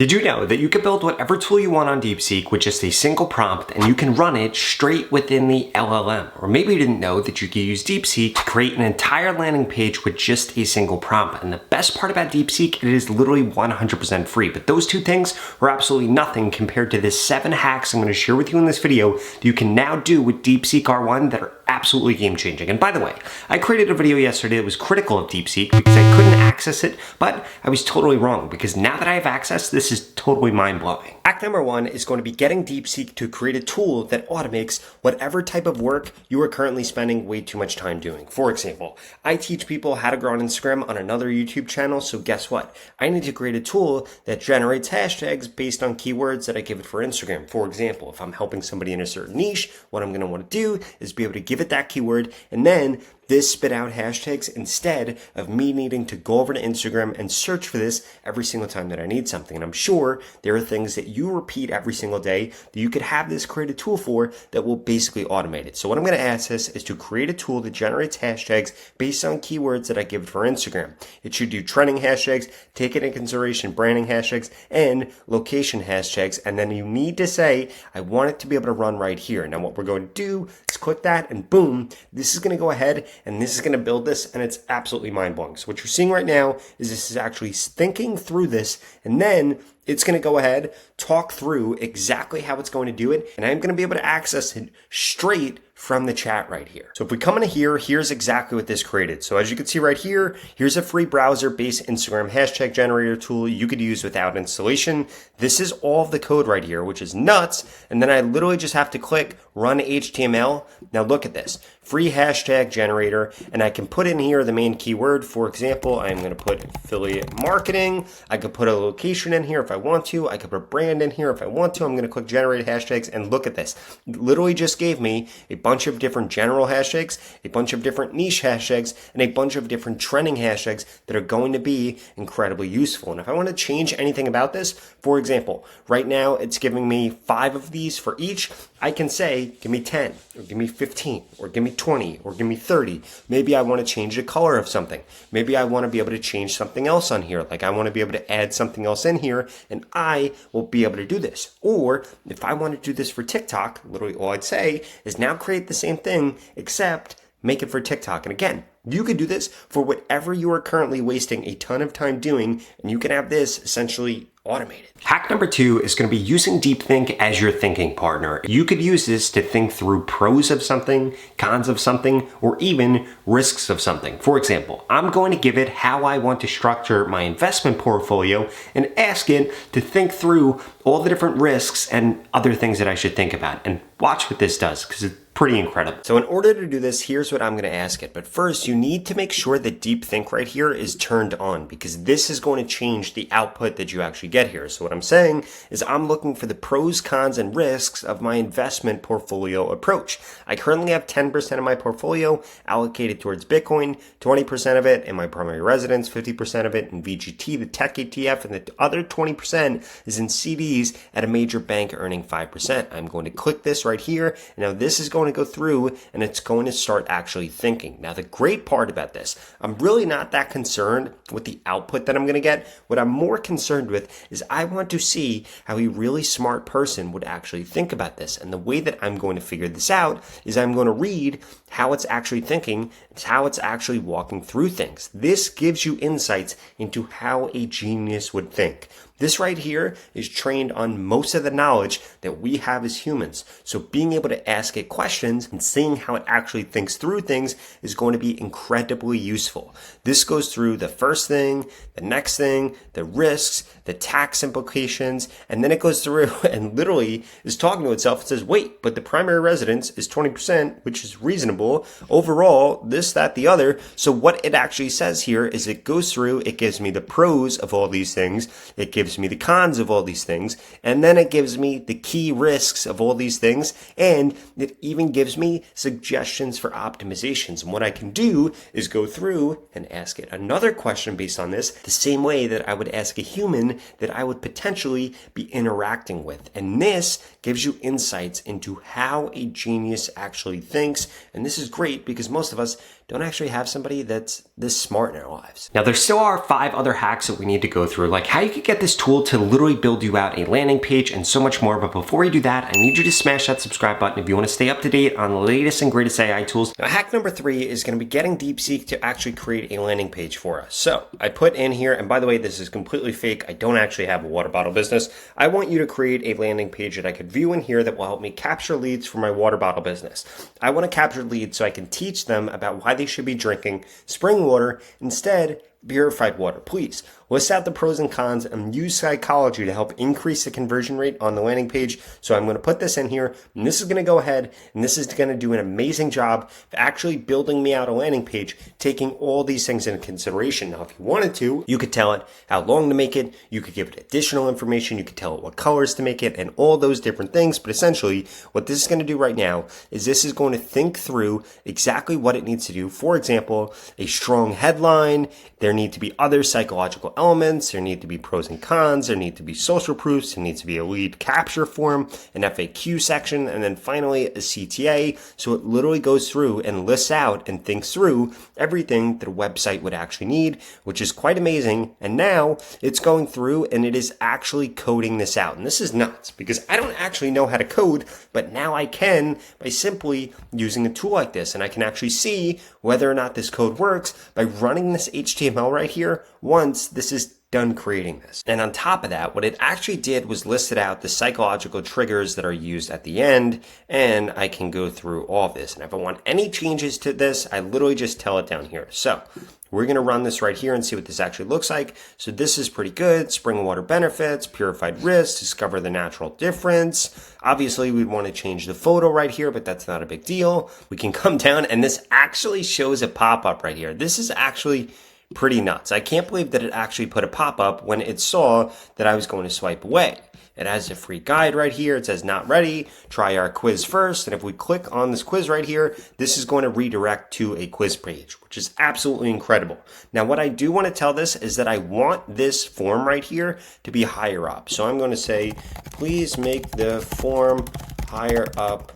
Did you know that you can build whatever tool you want on DeepSeek with just a single prompt and you can run it straight within the LLM? Or maybe you didn't know that you could use DeepSeek to create an entire landing page with just a single prompt. And the best part about DeepSeek, it is literally 100% free. But those two things are absolutely nothing compared to the 7 hacks I'm going to share with you in this video that you can now do with DeepSeek R1 that are absolutely game changing. And by the way, I created a video yesterday that was critical of DeepSeek because I couldn't access it, but I was totally wrong because now that I have access, this is totally mind-blowing. Hack number 1 is going to be getting DeepSeek to create a tool that automates whatever type of work you are currently spending way too much time doing. For example, I teach people how to grow on Instagram on another YouTube channel, so guess what? I need to create a tool that generates hashtags based on keywords that I give it for Instagram. For example, if I'm helping somebody in a certain niche, what I'm going to want to do is be able to give it that keyword and then this spit out hashtags instead of me needing to go over to Instagram and search for this every single time that I need something. And I'm sure there are things that you repeat every single day that you could have this create a tool for that will basically automate it. So what I'm going to ask this is to create a tool that generates hashtags based on keywords that I give it for Instagram. It should do trending hashtags, take into consideration branding hashtags, and location hashtags. And then you need to say, I want it to be able to run right here. Now what we're going to do is click that and boom, this is going to go ahead and this is going to build this, and it's absolutely mind-blowing. So what you're seeing right now is this is actually thinking through this, and then it's going to go ahead, talk through exactly how it's going to do it, and I'm going to be able to access it straight from the chat right here. So if we come into here, here's exactly what this created. So as you can see right here, here's a free browser-based Instagram hashtag generator tool you could use without installation. This is all of the code right here, which is nuts. And then I literally just have to click run HTML. Now look at this, free hashtag generator, and I can put in here the main keyword. For example, I'm going to put affiliate marketing. I could put a location in here if I want to. I could put brand in here if I want to. I'm going to click generate hashtags, and look at this. It literally just gave me a bunch of different general hashtags, a bunch of different niche hashtags, and a bunch of different trending hashtags that are going to be incredibly useful. And if I want to change anything about this, for example, right now it's giving me 5 of these for each. I can say, give me 10, or give me 15, or give me 20, or give me 30. Maybe I want to change the color of something. Maybe I want to be able to change something else on here. Like I want to be able to add something else in here, and I will be able to do this. Or if I want to do this for TikTok, literally all I'd say is now create the same thing, except make it for TikTok. And again, you could do this for whatever you are currently wasting a ton of time doing, and you can have this essentially automated. Hack number 2 is going to be using deepthink as your thinking partner. You could use this to think through pros of something, cons of something, or even risks of something. For example, I'm going to give it how I want to structure my investment portfolio and ask it to think through all the different risks and other things that I should think about. And watch what this does, because it's pretty incredible. So in order to do this, here's what I'm going to ask it. But first, you need to make sure that deepthink right here is turned on, because this is going to change the output that you actually get here. So what I'm saying is I'm looking for the pros, cons, and risks of my investment portfolio approach. I currently have 10% of my portfolio allocated towards Bitcoin, 20% of it in my primary residence, 50% of it in VGT, the tech ETF, and the other 20% is in CDs at a major bank earning 5%. I'm going to click this right here. And now this is going to go through and it's going to start actually thinking. Now the great part about this, I'm really not that concerned with the output that I'm going to get. What I'm more concerned with is I want to see how a really smart person would actually think about this. And the way that I'm going to figure this out is I'm going to read how it's actually thinking. It's how it's actually walking through things. This gives you insights into how a genius would think. This right here is trained on most of the knowledge that we have as humans. So being able to ask it questions and seeing how it actually thinks through things is going to be incredibly useful. This goes through the first thing, the next thing, the risks, the tax implications, and then it goes through and literally is talking to itself and says, wait, but the primary residence is 20%, which is reasonable. Overall, this, that, the other. So what it actually says here is it goes through, it gives me the pros of all these things. It gives me the cons of all these things, and then it gives me the key risks of all these things, and it even gives me suggestions for optimizations. And what I can do is go through and ask it another question based on this, the same way that I would ask a human that I would potentially be interacting with. And this gives you insights into how a genius actually thinks. And this is great because most of us don't actually have somebody that's this smart in our lives. Now, there still are 5 other hacks that we need to go through, like how you could get this tool to literally build you out a landing page and so much more. But before you do that, I need you to smash that subscribe button if you want to stay up to date on the latest and greatest AI tools. Now, hack number 3 is going to be getting DeepSeek to actually create a landing page for us. So I put in here, and by the way, this is completely fake. I don't actually have a water bottle business. I want you to create a landing page that I could view in here that will help me capture leads for my water bottle business. I want to capture leads so I can teach them about why they should be drinking spring water instead purified water. Please list out the pros and cons and use psychology to help increase the conversion rate on the landing page. So I'm going to put this in here, and this is going to go ahead, and this is going to do an amazing job of actually building me out a landing page, taking all these things into consideration. Now, if you wanted to, you could tell it how long to make it, you could give it additional information, you could tell it what colors to make it, and all those different things. But essentially, what this is going to do right now is this is going to think through exactly what it needs to do. For example, a strong headline, there need to be other psychological elements, there need to be pros and cons, there need to be social proofs, there needs to be a lead capture form, an FAQ section, and then finally a CTA. So it literally goes through and lists out and thinks through everything that a website would actually need, which is quite amazing. And now it's going through and it is actually coding this out. And this is nuts because I don't actually know how to code, but now I can by simply using a tool like this. And I can actually see whether or not this code works by running this HTML right here once this is done creating this. And on top of that, what it actually did was listed out the psychological triggers that are used at the end, and I can go through all of this. And if I want any changes to this, I literally just tell it down here. So we're going to run this right here and see what this actually looks like. So this is pretty good. Spring water benefits, purified risks, discover the natural difference. Obviously, we'd want to change the photo right here, but that's not a big deal. We can come down and this actually shows a pop-up right here. This is actually pretty nuts. I can't believe that it actually put a pop-up when it saw that I was going to swipe away. It has a free guide right here. It says not ready. Try our quiz first. And if we click on this quiz right here, this is going to redirect to a quiz page, which is absolutely incredible. Now, what I do want to tell this is that I want this form right here to be higher up. So I'm going to say, please make the form higher up,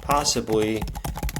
possibly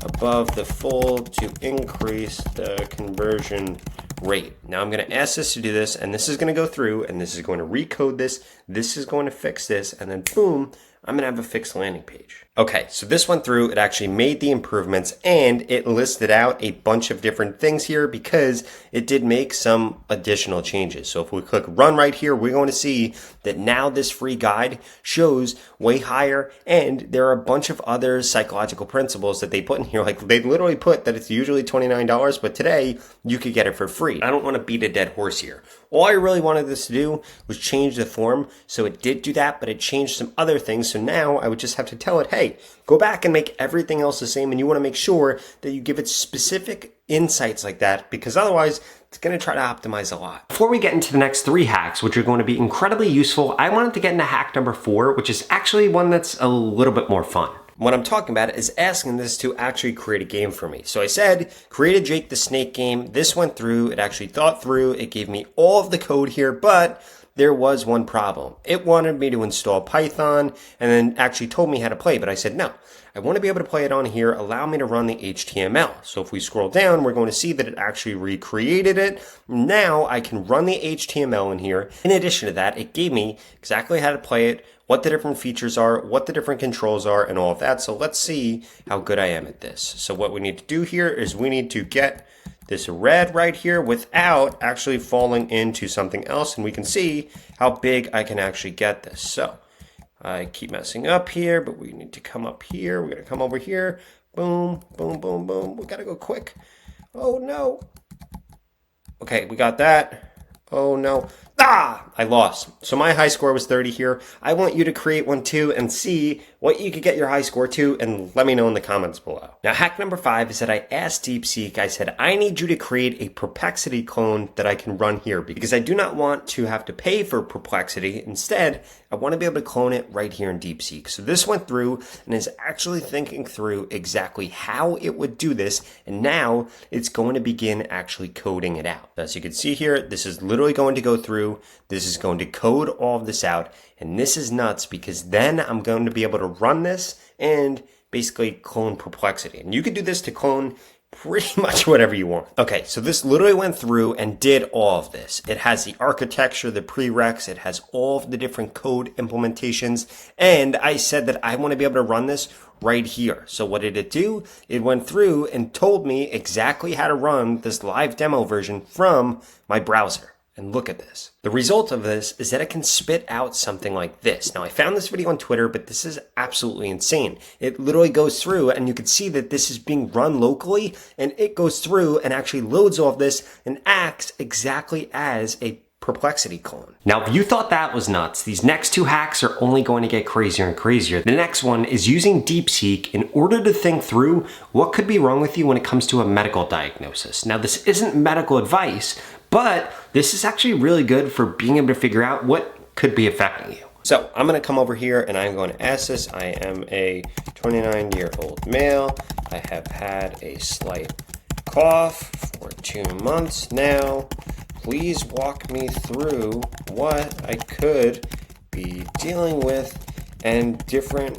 above the fold to increase the conversion rate. Now I'm going to ask this to do this, and this is going to go through, and this is going to recode this. This is going to fix this, and then boom, I'm going to have a fixed landing page. Okay, so this went through, it actually made the improvements, and it listed out a bunch of different things here because it did make some additional changes. So if we click run right here, we're going to see that now this free guide shows way higher, and there are a bunch of other psychological principles that they put in here. Like they literally put that it's usually $29, but today you could get it for free. I don't want to beat a dead horse here. All I really wanted this to do was change the form. So it did do that, but it changed some other things. So now I would just have to tell it, hey, go back and make everything else the same. And you want to make sure that you give it specific insights like that, because otherwise it's going to try to optimize a lot. Before we get into the next 3 hacks, which are going to be incredibly useful, I wanted to get into hack number 4, which is actually one that's a little bit more fun. What I'm talking about is asking this to actually create a game for me. So I said, create a Jake the Snake game. This went through, it actually thought through, it gave me all of the code here, but there was one problem. It wanted me to install Python and then actually told me how to play, but I said, no, I want to be able to play it on here. Allow me to run the HTML. So if we scroll down, we're going to see that it actually recreated it. Now I can run the HTML in here. In addition to that, it gave me exactly how to play it, what the different features are, what the different controls are, and all of that. So let's see how good I am at this. So what we need to do here is we need to get this red right here without actually falling into something else. And we can see how big I can actually get this. So I keep messing up here, but we need to come up here. We're going to come over here. Boom, boom, boom, boom. We got to go quick. Oh, no. Okay, we got that. Oh, no. I lost. So my high score was 30 here. I want you to create one too and see what you could get your high score to, and let me know in the comments below. Now, hack number 5 is that I asked DeepSeek, I said, I need you to create a Perplexity clone that I can run here because I do not want to have to pay for Perplexity. Instead, I want to be able to clone it right here in DeepSeek. So this went through and is actually thinking through exactly how it would do this. And now it's going to begin actually coding it out. As you can see here, this is literally going to go through. This is going to code all of this out. And this is nuts because then I'm going to be able to run this and basically clone Perplexity. And you could do this to clone pretty much whatever you want. Okay, so this literally went through and did all of this. It has the architecture, the prereqs, it has all of the different code implementations, and I said that I want to be able to run this right here. So what did it do? It went through and told me exactly how to run this live demo version from my browser. And look at this. The result of this is that it can spit out something like this. Now, I found this video on Twitter, but this is absolutely insane. It literally goes through and you can see that this is being run locally, and it goes through and actually loads all of this and acts exactly as a Perplexity clone. Now, if you thought that was nuts, these next two hacks are only going to get crazier and crazier. The next one is using DeepSeek in order to think through what could be wrong with you when it comes to a medical diagnosis. Now, this isn't medical advice, but this is actually really good for being able to figure out what could be affecting you. So I'm going to come over here and I'm going to ask this. I am a 29-year-old male. I have had a slight cough for 2 months now. Please walk me through what I could be dealing with and different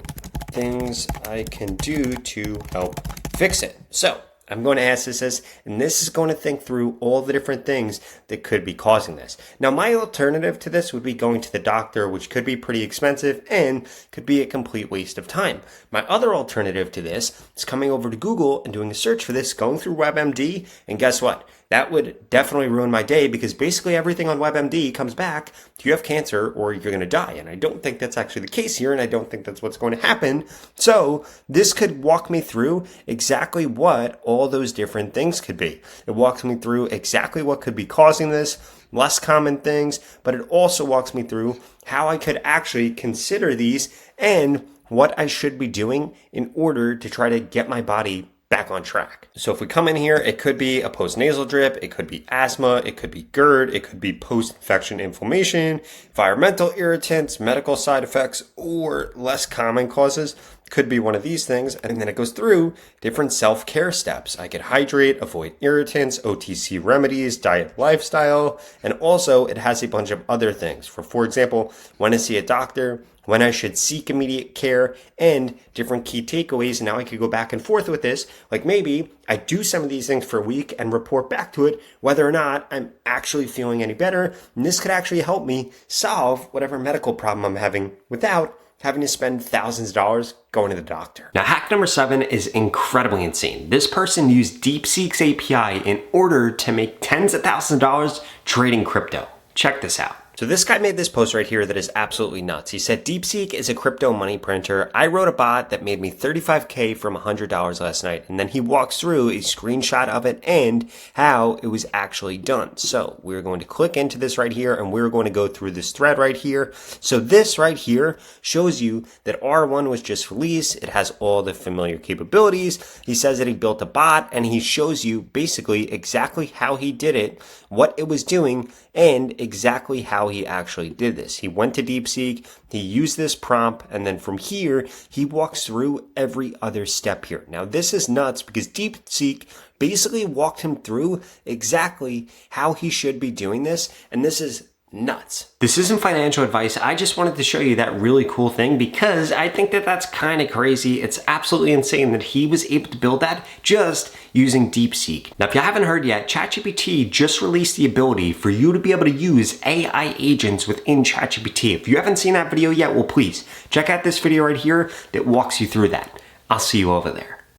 things I can do to help fix it. So I'm going to ask this, and this is going to think through all the different things that could be causing this. Now, my alternative to this would be going to the doctor, which could be pretty expensive and could be a complete waste of time. My other alternative to this is coming over to Google and doing a search for this, going through WebMD, and guess what? That would definitely ruin my day because basically everything on WebMD comes back, you have cancer or you're going to die. And I don't think that's actually the case here, and I don't think that's what's going to happen. So this could walk me through exactly what all those different things could be. It walks me through exactly what could be causing this, less common things, but it also walks me through how I could actually consider these and what I should be doing in order to try to get my body back on track. So if we come in here, it could be a post-nasal drip, it could be asthma, it could be GERD, it could be post-infection inflammation, environmental irritants, medical side effects, or less common causes. Could be one of these things. And then it goes through different self-care steps. I could hydrate, avoid irritants, OTC remedies, diet, lifestyle, and also it has a bunch of other things. For example, when to see a doctor, when I should seek immediate care, and different key takeaways. Now I could go back and forth with this. Like maybe I do some of these things for a week and report back to it whether or not I'm actually feeling any better. And this could actually help me solve whatever medical problem I'm having without having to spend thousands of dollars going to the doctor. Now, hack number 7 is incredibly insane. This person used DeepSeek's API in order to make tens of thousands of dollars trading crypto. Check this out. So this guy made this post right here that is absolutely nuts. He said, DeepSeek is a crypto money printer. I wrote a bot that made me $35K from $100 last night. And then he walks through a screenshot of it and how it was actually done. So we're going to click into this right here and we're going to go through this thread right here. So this right here shows you that R1 was just released. It has all the familiar capabilities. He says that he built a bot and he shows you basically exactly how he did it, what it was doing, and exactly how he actually did this. He went to DeepSeek, he used this prompt, and then from here, he walks through every other step here. Now, this is nuts because DeepSeek basically walked him through exactly how he should be doing this, and this is nuts. This isn't financial advice. I just wanted to show you that really cool thing because I think that that's kind of crazy. It's absolutely insane that he was able to build that just using DeepSeek. Now, if you haven't heard yet, ChatGPT just released the ability for you to be able to use AI agents within ChatGPT. If you haven't seen that video yet, well, please check out this video right here that walks you through that. I'll see you over there.